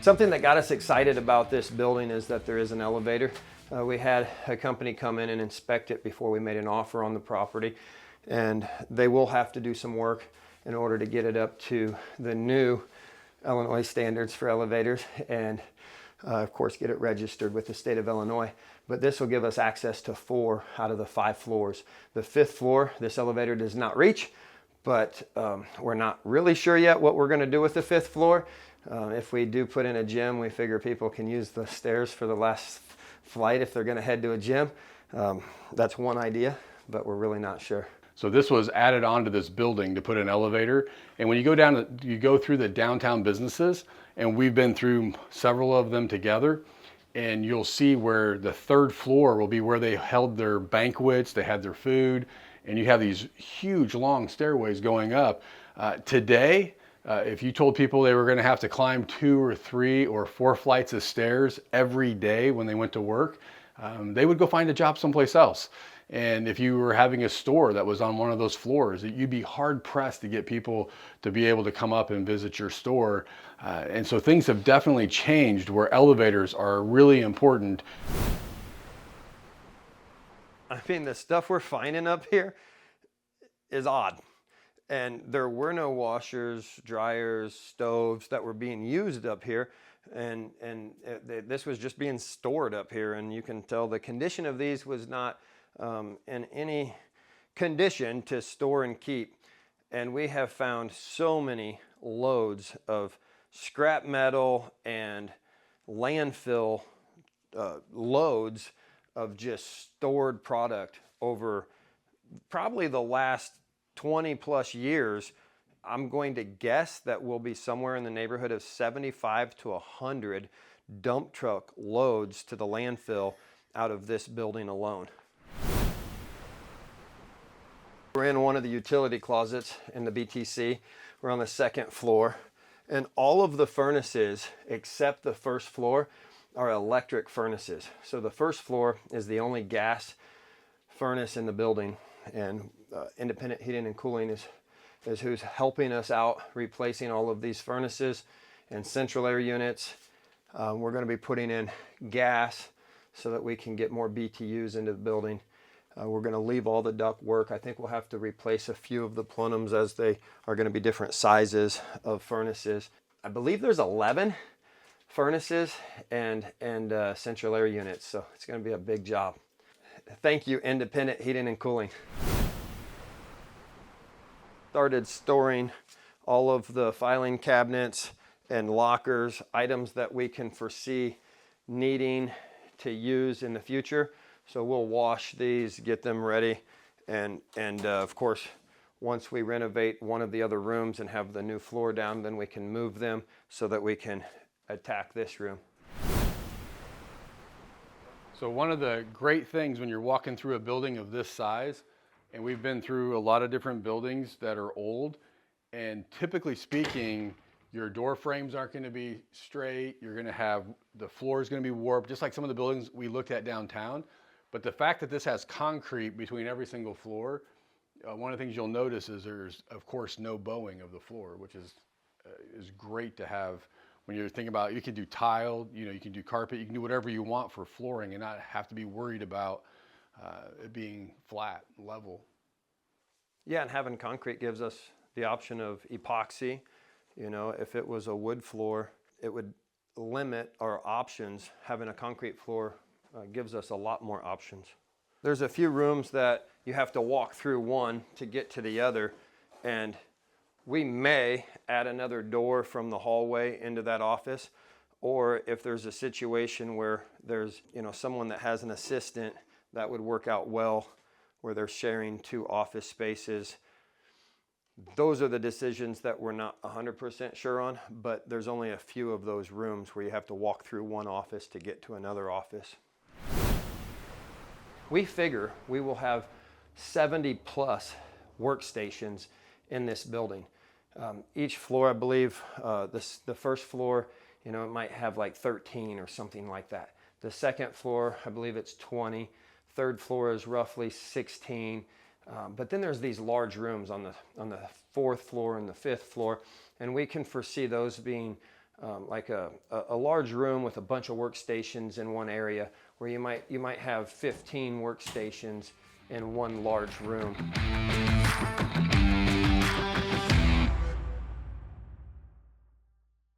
Something that got us excited about this building is that there is an elevator. We had a company come in and inspect it before we made an offer on the property, and they will have to do some work in order to get it up to the new Illinois standards for elevators and of course get it registered with the state of Illinois. But this will give us access to 4 out of the 5 floors. The 5th floor, this elevator does not reach, but we're not really sure yet what we're going to do with the 5th floor. If we do put in a gym, we figure people can use the stairs for the last flight if they're going to head to a gym. That's one idea, but we're really not sure. So this was added onto this building to put an elevator. And when you go down, you go through the downtown businesses, and we've been through several of them together, and you'll see where the 3rd floor will be where they held their banquets, they had their food, and you have these huge long stairways going up. Today, if you told people they were going to have to climb 2 or 3 or 4 flights of stairs every day when they went to work, they would go find a job someplace else. And if you were having a store that was on one of those floors, you'd be hard pressed to get people to be able to come up and visit your store. And so things have definitely changed where elevators are really important. I mean, the stuff we're finding up here is odd. And there were no washers, dryers, stoves that were being used up here. And this was just being stored up here. And you can tell the condition of these was not in any condition to store and keep. And we have found so many loads of scrap metal and landfill loads of just stored product over probably the last 20 plus years. I'm going to guess that we'll be somewhere in the neighborhood of 75 to 100 dump truck loads to the landfill out of this building alone. We're in one of the utility closets in the BTC. We're on the 2nd floor, and all of the furnaces except the 1st floor are electric furnaces. So the 1st floor is the only gas furnace in the building, and independent heating and cooling is who's helping us out replacing all of these furnaces and central air units. We're going to be putting in gas so that we can get more BTUs into the building. We're going to leave all the duct work. I think we'll have to replace a few of the plenums as they are going to be different sizes of furnaces. I believe there's 11 furnaces and central air units, so it's going to be a big job. Thank you, independent heating and cooling. Started storing all of the filing cabinets and lockers, items that we can foresee needing to use in the future. So we'll wash these, get them ready, and of course, once we renovate one of the other rooms and have the new floor down, then we can move them so that we can attack this room. So one of the great things when you're walking through a building of this size, and we've been through a lot of different buildings that are old, and typically speaking, your door frames aren't going to be straight, you're going to have, the floor is going to be warped, just like some of the buildings we looked at downtown. But the fact that this has concrete between every single floor, one of the things you'll notice is there's, of course, no bowing of the floor, which is great to have when you're thinking about, you can do tile, you can do carpet, you can do whatever you want for flooring and not have to be worried about it being flat, level. Yeah, and having concrete gives us the option of epoxy. If it was a wood floor, it would limit our options. Having a concrete floor gives us a lot more options. There's a few rooms that you have to walk through one to get to the other, and we may add another door from the hallway into that office, or if there's a situation where there's someone that has an assistant, that would work out well, where they're sharing 2 office spaces. Those are the decisions that we're not 100% sure on, but there's only a few of those rooms where you have to walk through one office to get to another office. We figure we will have 70 plus workstations in this building. Each floor, I believe, the 1st floor, it might have like 13 or something like that. The 2nd floor, I believe it's 20. 3rd floor is roughly 16. But then there's these large rooms on the 4th floor and the 5th floor, and we can foresee those being like a large room with a bunch of workstations in one area, where you might have 15 workstations in one large room.